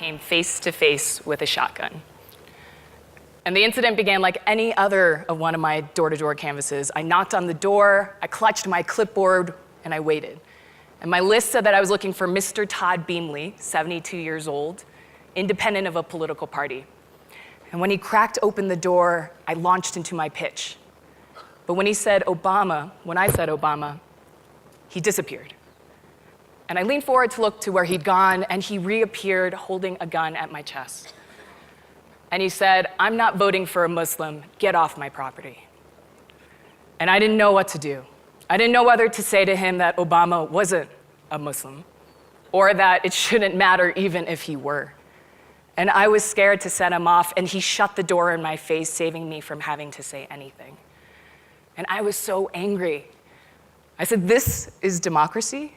came face to face with a shotgun. And the incident began like any other of one of my door-to-door canvases. I knocked on the door, I clutched my clipboard, and I waited. And my list said that I was looking for Mr. Todd Beamley, 72 years old, independent of a political party. And when he cracked open the door, I launched into my pitch. But when I said Obama, he disappeared. And I leaned forward to look to where he'd gone, and he reappeared holding a gun at my chest. And he said, "I'm not voting for a Muslim, get off my property." And I didn't know what to do. I didn't know whether to say to him that Obama wasn't a Muslim, or that it shouldn't matter even if he were. And I was scared to set him off, and he shut the door in my face, saving me from having to say anything. And I was so angry. I said, "This is democracy?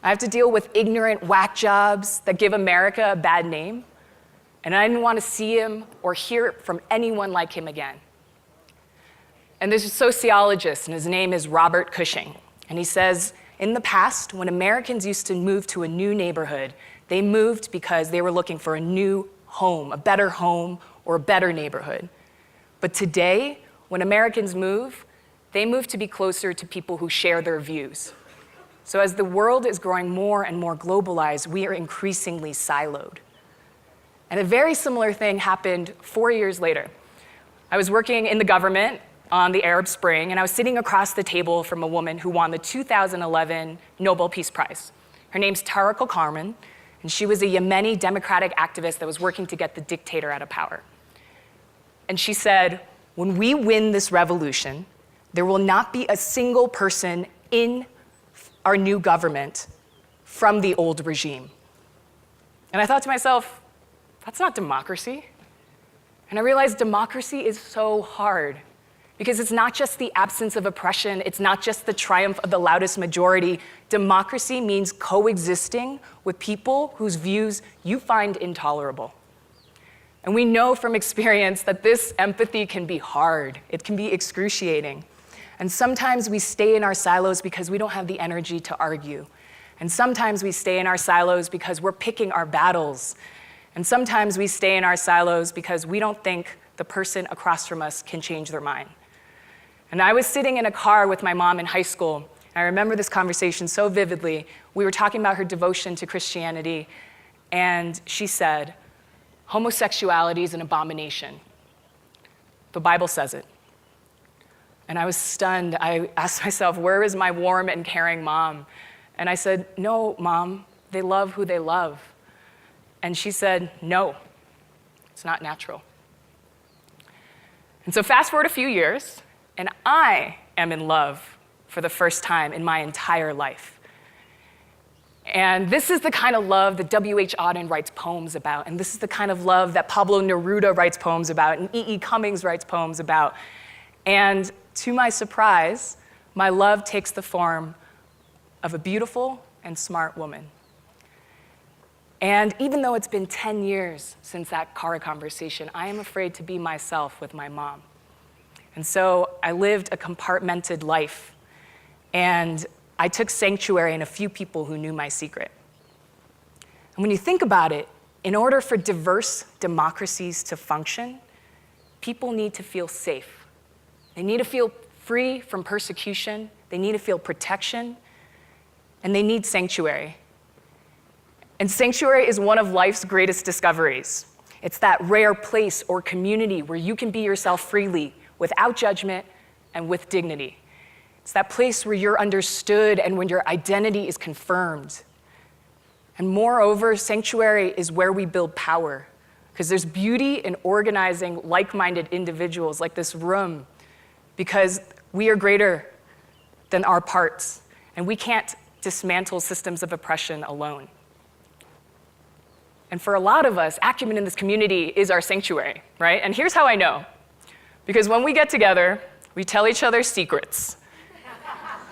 I have to deal with ignorant whack jobs that give America a bad name?" And I didn't want to see him or hear from anyone like him again. And there's a sociologist, and his name is Robert Cushing. And he says, in the past, when Americans used to move to a new neighborhood, they moved because they were looking for a new home, a better home, or a better neighborhood. But today, when Americans move, they move to be closer to people who share their views. So as the world is growing more and more globalized, we are increasingly siloed. And a very similar thing happened 4 years later. I was working in the government on the Arab Spring, and I was sitting across the table from a woman who won the 2011 Nobel Peace Prize. Her name's Tariq al-Karman, and she was a Yemeni democratic activist that was working to get the dictator out of power. And she said, "When we win this revolution, there will not be a single person in our new government from the old regime." And I thought to myself, that's not democracy. And I realized democracy is so hard because it's not just the absence of oppression, it's not just the triumph of the loudest majority. Democracy means coexisting with people whose views you find intolerable. And we know from experience that this empathy can be hard, it can be excruciating. And sometimes we stay in our silos because we don't have the energy to argue. And sometimes we stay in our silos because we're picking our battles. And sometimes we stay in our silos because we don't think the person across from us can change their mind. And I was sitting in a car with my mom in high school, and I remember this conversation so vividly. We were talking about her devotion to Christianity, and she said, "Homosexuality is an abomination. The Bible says it." And I was stunned. I asked myself, where is my warm and caring mom? And I said, "No, Mom, they love who they love." And she said, "No, it's not natural." And so fast forward a few years, and I am in love for the first time in my entire life. And this is the kind of love that W.H. Auden writes poems about, and this is the kind of love that Pablo Neruda writes poems about, and E.E. Cummings writes poems about. And to my surprise, my love takes the form of a beautiful and smart woman. And even though it's been 10 years since that car conversation, I am afraid to be myself with my mom. And so I lived a compartmented life, and I took sanctuary in a few people who knew my secret. And when you think about it, in order for diverse democracies to function, people need to feel safe. They need to feel free from persecution, they need to feel protection, and they need sanctuary. And sanctuary is one of life's greatest discoveries. It's that rare place or community where you can be yourself freely, without judgment and with dignity. It's that place where you're understood and when your identity is confirmed. And moreover, sanctuary is where we build power, because there's beauty in organizing like-minded individuals like this room, because we are greater than our parts, and we can't dismantle systems of oppression alone. And for a lot of us, Acumen in this community is our sanctuary, right? And here's how I know. Because when we get together, we tell each other secrets.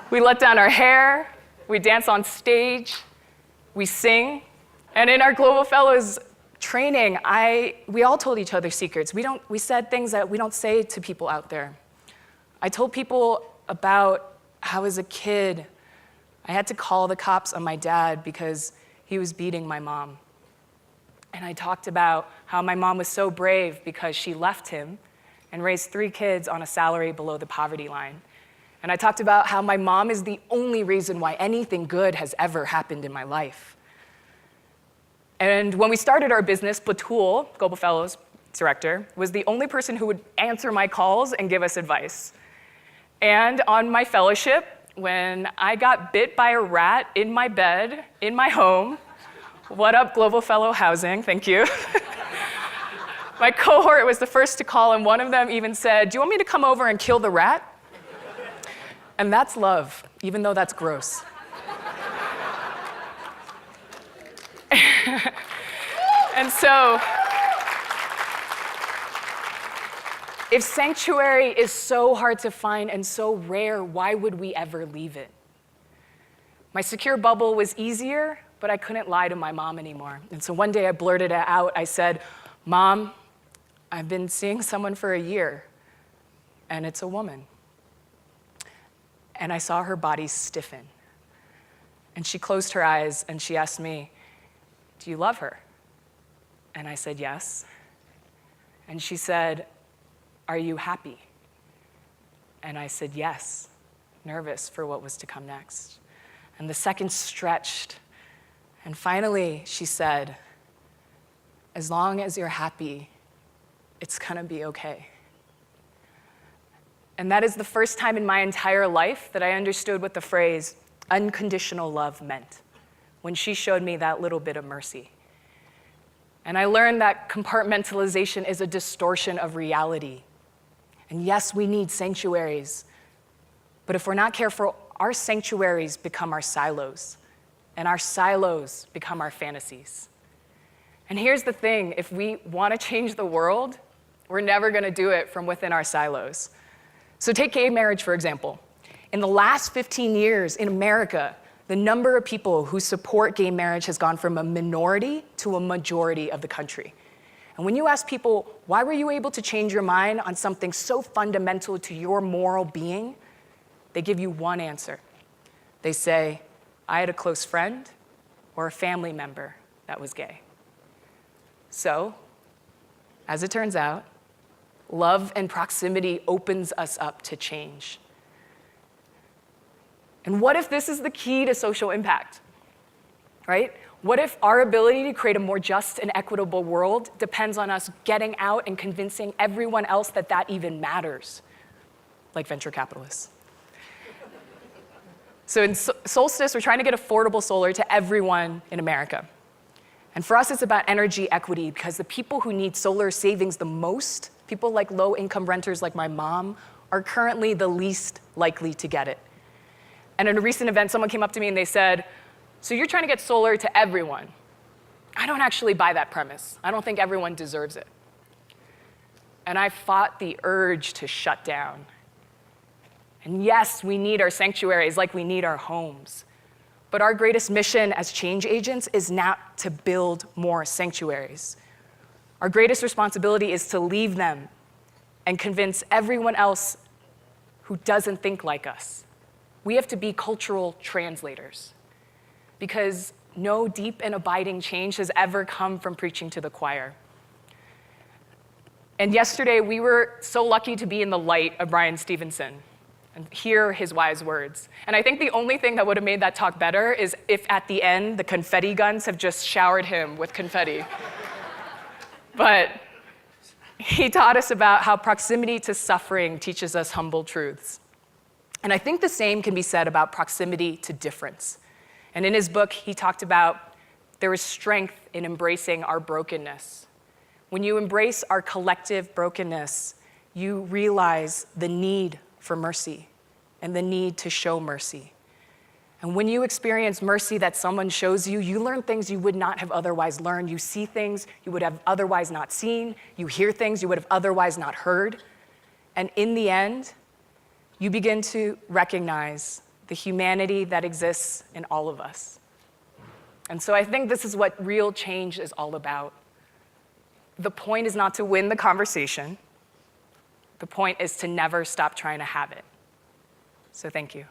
We let down our hair, we dance on stage, we sing. And in our Global Fellows training, we all told each other secrets. We said things that we don't say to people out there. I told people about how as a kid, I had to call the cops on my dad because he was beating my mom. And I talked about how my mom was so brave because she left him and raised 3 kids on a salary below the poverty line. And I talked about how my mom is the only reason why anything good has ever happened in my life. And when we started our business, Batul, Global Fellows director, was the only person who would answer my calls and give us advice. And on my fellowship, when I got bit by a rat in my bed, in my home, what up, Global Fellow Housing, thank you. My cohort was the first to call, and one of them even said, "Do you want me to come over and kill the rat?" And that's love, even though that's gross. And so, if Sanctuary is so hard to find and so rare, why would we ever leave it? My secure bubble was easier, but I couldn't lie to my mom anymore. And so one day I blurted it out. I said, "Mom, I've been seeing someone for a year, and it's a woman." And I saw her body stiffen. And she closed her eyes and she asked me, "Do you love her?" And I said, "Yes." And she said, "Are you happy?" And I said, "Yes," nervous for what was to come next. And the seconds stretched. And finally, she said, "As long as you're happy, it's gonna be okay." And that is the first time in my entire life that I understood what the phrase unconditional love meant, when she showed me that little bit of mercy. And I learned that compartmentalization is a distortion of reality. And yes, we need sanctuaries, but if we're not careful, our sanctuaries become our silos, and our silos become our fantasies. And here's the thing, if we want to change the world, we're never going to do it from within our silos. So take gay marriage, for example. In the last 15 years in America, the number of people who support gay marriage has gone from a minority to a majority of the country. And when you ask people, why were you able to change your mind on something so fundamental to your moral being, they give you one answer. They say, "I had a close friend or a family member that was gay." So, as it turns out, love and proximity opens us up to change. And what if this is the key to social impact, right? What if our ability to create a more just and equitable world depends on us getting out and convincing everyone else that that even matters, like venture capitalists? So in Solstice, we're trying to get affordable solar to everyone in America. And for us, it's about energy equity, because the people who need solar savings the most, people like low-income renters like my mom, are currently the least likely to get it. And in a recent event, someone came up to me and they said, "So you're trying to get solar to everyone." I don't actually buy that premise. I don't think everyone deserves it. And I fought the urge to shut down. And yes, we need our sanctuaries like we need our homes. But our greatest mission as change agents is not to build more sanctuaries. Our greatest responsibility is to leave them and convince everyone else who doesn't think like us. We have to be cultural translators, because no deep and abiding change has ever come from preaching to the choir. And yesterday, we were so lucky to be in the light of Brian Stevenson and hear his wise words. And I think the only thing that would have made that talk better is if at the end, the confetti guns have just showered him with confetti. But he taught us about how proximity to suffering teaches us humble truths. And I think the same can be said about proximity to difference. And in his book, he talked about there is strength in embracing our brokenness. When you embrace our collective brokenness, you realize the need for mercy and the need to show mercy. And when you experience mercy that someone shows you, you learn things you would not have otherwise learned. You see things you would have otherwise not seen. You hear things you would have otherwise not heard. And in the end, you begin to recognize the humanity that exists in all of us. And so I think this is what real change is all about. The point is not to win the conversation. The point is to never stop trying to have it. So thank you.